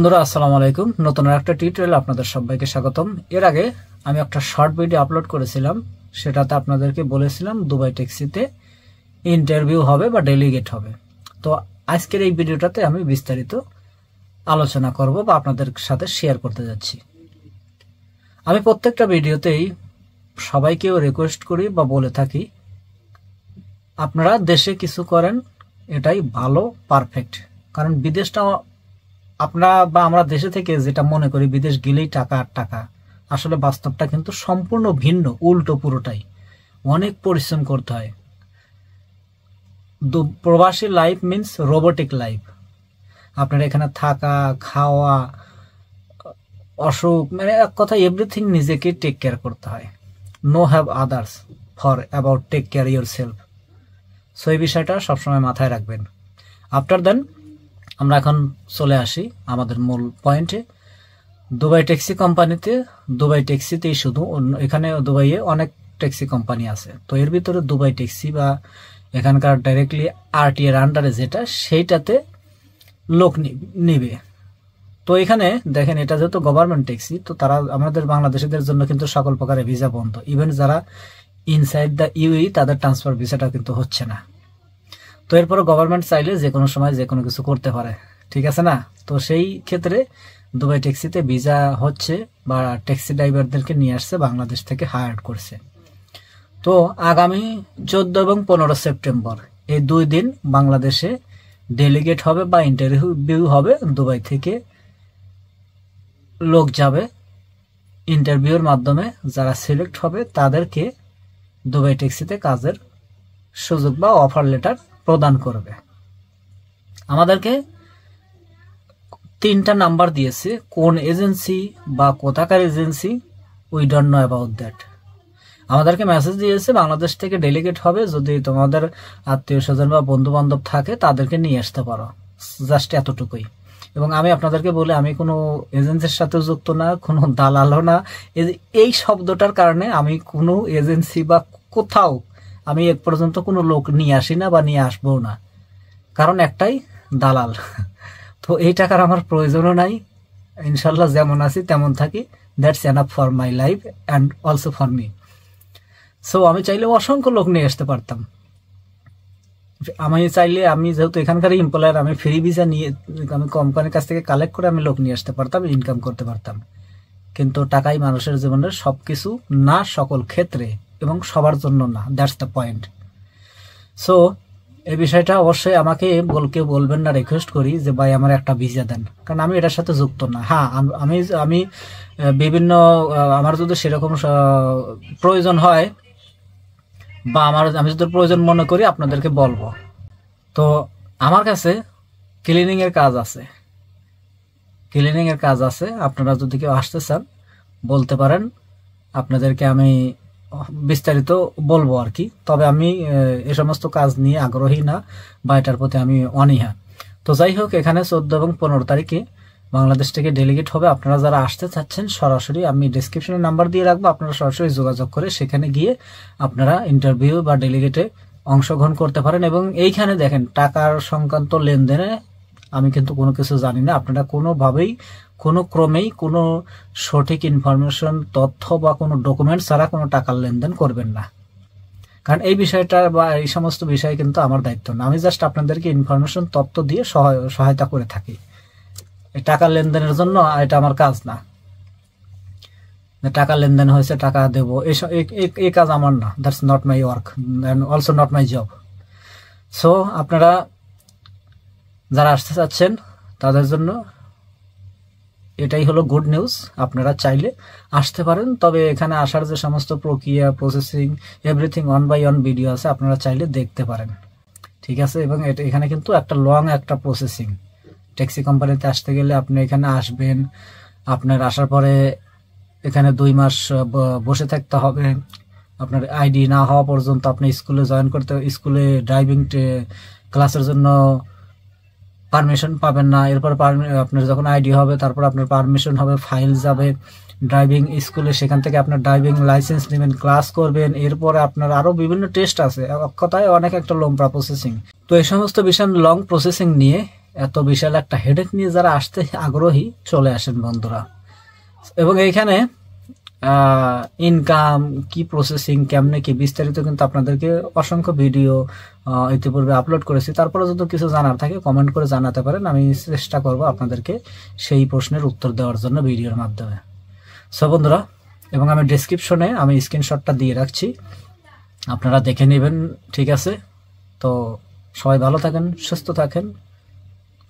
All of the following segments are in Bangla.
বন্ধুরা আসসালামু আলাইকুম। নতুন একটা টিউটোরিয়ালে আপনাদের সবাইকে স্বাগতম। এর আগে আমি একটা শর্ট ভিডিও আপলোড করেছিলাম, সেটাতে আপনাদেরকে বলেছিলাম দুবাই ট্যাক্সিতে ইন্টারভিউ হবে বা ডেলিগেট হবে। তো আজকের এই ভিডিওটাতে আমি বিস্তারিত আলোচনা করব বা আপনাদের সাথে শেয়ার করতে যাচ্ছি। আমি প্রত্যেকটা ভিডিওতেই সবাইকেও রিকোয়েস্ট করি বা বলে থাকি, আপনারা দেশে কিছু করেন এটাই ভালো, পারফেক্ট। কারণ বিদেশটা আমরা দেশে থেকে যেটা মনে করি বিদেশ গেলেই টাকা আর টাকা, আসলে বাস্তবটা কিন্তু সম্পূর্ণ ভিন্ন, উল্টো পুরোটাই। অনেক পরিশ্রম করতে হয়। প্রবাসী লাইফ মিন্স রোবোটিক লাইফ। আপনার এখানে থাকা, খাওয়া, অসুখ, মানে এক কথা এভরিথিং নিজেকে টেক কেয়ার করতে হয়। No have others for about take care yourself. So এই বিষয়টা সবসময় মাথায় রাখবেন। আফটার দেন আমরা এখন চলে আসি আমাদের মূল পয়েন্টে। দুবাই ট্যাক্সি কোম্পানিতে, দুবাই ট্যাক্সিতেই শুধু, এখানে দুবাইয়ে অনেক ট্যাক্সি কোম্পানি আছে, তো এর ভিতরে দুবাই ট্যাক্সি বা এখানকার ডাইরেক্টলি আরটি এর আন্ডারে যেটা, সেইটাতে লোক নিবে। তো এখানে দেখেন, এটা যেহেতু গভর্নমেন্ট ট্যাক্সি, তো তারা আমাদের বাংলাদেশিদের জন্য কিন্তু সকল প্রকারের ভিসা বন্ধ। ইভেন যারা ইনসাইড দ্য ইউই তাদের ট্রান্সফার ভিসাটা কিন্তু হচ্ছে না। তো এরপরে গভর্নমেন্ট চাইলে যে কোনো সময় যে কোনো কিছু করতে পারে, ঠিক আছে না? তো সেই ক্ষেত্রে দুবাই ট্যাক্সিতে ভিসা হচ্ছে বা ট্যাক্সি ড্রাইভারদেরকে নিয়ে আসছে, বাংলাদেশ থেকে হায়ার করছে। তো আগামী 14 এবং 15 সেপ্টেম্বর এই 2 দিন বাংলাদেশে ডেলিগেট হবে বা ইন্টারভিউ হবে। দুবাই থেকে লোক যাবে, ইন্টারভিউর মাধ্যমে যারা সিলেক্ট হবে তাদেরকে দুবাই ট্যাক্সিতে কাজের সুযোগ বা অফার লেটার প্রদান করবে। আমাদেরকে 3টা নাম্বার দিয়েছে, কোন এজেন্সি বা কোথাকার agency we don't know about that. আমাদেরকে মেসেজ দিয়েছে বাংলাদেশ থেকে ডেলিগেট হবে, যদি তোমাদের আত্মীয় স্বজন বা বন্ধু বান্ধব থাকে তাদেরকে নিয়ে আসতে পারো, জাস্ট এতটুকুই। এবং আমি আপনাদেরকে বলি, আমি কোনো এজেন্সির সাথে যুক্ত না, কোনো দালালও না। এই শব্দটার কারণে আমি কোনো এজেন্সি বা কোথাও আমি এক পর্যন্ত কোনো লোক নিয়ে আসি না বা নিয়ে আসবো না, কারণ একটাই, দালাল। তো এই টাকার আমার প্রয়োজনও নাই। ইনশাল্লাহ যেমন আছি তেমন থাকি, that's enough for my life and also for me. So আমি চাইলে অসংখ্য লোক নিয়ে আসতে পারতাম। আমি চাইলে, আমি যেহেতু এখানকার এমপ্লয়ার, আমি ফ্রি ভিসা নিয়ে, আমি কোম্পানির কাছ থেকে কালেক্ট করে আমি লোক নিয়ে আসতে পারতাম, ইনকাম করতে পারতাম। কিন্তু টাকাই মানুষের জীবনের সবকিছু না, সকল ক্ষেত্রে এবং সবার জন্য না। That's the point. সো এই বিষয়টা অবশ্যই আমাকে কেউ বলবেন না, রিকোয়েস্ট করি যে ভাই আমার একটা ভিসা দেন, কারণ আমি এটার সাথে যুক্ত না। হ্যাঁ, আমি বিভিন্ন, আমার যদি সেরকম প্রয়োজন হয় বা আমি যদি প্রয়োজন মনে করি আপনাদেরকে বলবো। তো আমার কাছে ক্লিনিং এর কাজ আছে, আপনারা যদি কেউ আসতে চান বলতে পারেন, আপনাদেরকে আমি বিস্তারিত বলবো আর কি। তবে আমি এ সমস্ত কাজ নিয়ে আগ্রহী না বা এটার প্রতি আমি অনীহা। তো যাই হোক, এখানে 14 এবং 15 তারিখে বাংলাদেশ থেকে ডেলিগেট হবে। আপনারা যারা আসতে চাচ্ছেন সরাসরি আমি ডেসক্রিপশনে নাম্বার দিয়ে রাখবো, আপনারা সরাসরি যোগাযোগ করে সেখানে গিয়ে আপনারা ইন্টারভিউ বা ডেলিগেটে অংশগ্রহণ করতে পারেন। এবং এইখানে দেখেন, টাকার সংক্রান্ত লেনদেনে আমি কিন্তু কোনো কিছু জানি না। আপনারা কোনোভাবেই, কোনো ক্রমেই কোনো সঠিক ইনফরমেশন, তথ্য বা কোনো ডকুমেন্ট ছাড়া কোনো টাকার লেনদেন করবেন না, কারণ এই বিষয়টা বা এই সমস্ত বিষয় কিন্তু আমার দায়িত্ব না। আমি জাস্ট আপনাদেরকে ইনফরমেশন, তথ্য দিয়ে সহায়তা করে থাকি। এই টাকার লেনদেনের জন্য এটা আমার কাজ না। টাকা লেনদেন হয়েছে, টাকা দেবো, এই কাজ আমার না। That's not my work and also not my job. So আপনারা যারা আসতে চাচ্ছেন তাদের জন্য এটাই হলো গুড নিউজ। আপনারা চাইলে আসতে পারেন, তবে এখানে আসার যে সমস্ত প্রক্রিয়া, প্রসেসিং, এভরিথিং 1 by 1 ভিডিও আছে, আপনারা চাইলে দেখতে পারেন, ঠিক আছে? এবং এখানে কিন্তু একটা লং একটা প্রসেসিং। ট্যাক্সি কোম্পানিতে আসতে গেলে আপনি এখানে আসবেন, আপনার আসার পরে এখানে 2 মাস বসে থাকতে হবে। আপনার আইডি না হওয়া পর্যন্ত আপনি স্কুলে জয়েন করতে, স্কুলে ড্রাইভিং ক্লাসের জন্য পারমিশন পাবেন না। এরপর আপনার যখন আইডি হবে তারপর আপনার পারমিশন হবে, ফাইল যাবে ড্রাইভিং স্কুলে, সেখান থেকে আপনার ড্রাইভিং লাইসেন্স নেবেন, ক্লাস করবেন। এরপরে আপনার আরো বিভিন্ন টেস্ট আছে, কথায় অনেক একটা লম্বা প্রসেসিং। তো এই সমস্ত বিষয় লং প্রসেসিং নিয়ে এত বিশাল একটা হেডেক নিয়ে যারা আসতে আগ্রহী চলে আসেন বন্ধুরা। এবং এইখানে ইনকাম কি, প্রসেসিং কেমনে কি, বিস্তারিত কিন্তু আপনাদেরকে অসংখ্য ভিডিও ইতিপূর্বে আপলোড করেছি। তারপরে যদি কিছু জানার থাকে কমেন্ট করে জানাতে পারেন, আমি চেষ্টা করব আপনাদেরকে সেই প্রশ্নের উত্তর দেওয়ার জন্য ভিডিওর মাধ্যমে। সো বন্ধুরা, এবং আমি ডেসক্রিপশনে আমি স্ক্রিনশটটা দিয়ে রাখছি, আপনারা দেখে নেবেন, ঠিক আছে? তো সবাই ভালো থাকেন, সুস্থ থাকেন,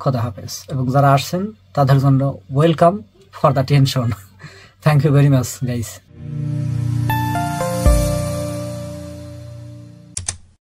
খোদা হাফেজ। এবং যারা আসছেন তাদের জন্য welcome for the tension. Thank you very much guys.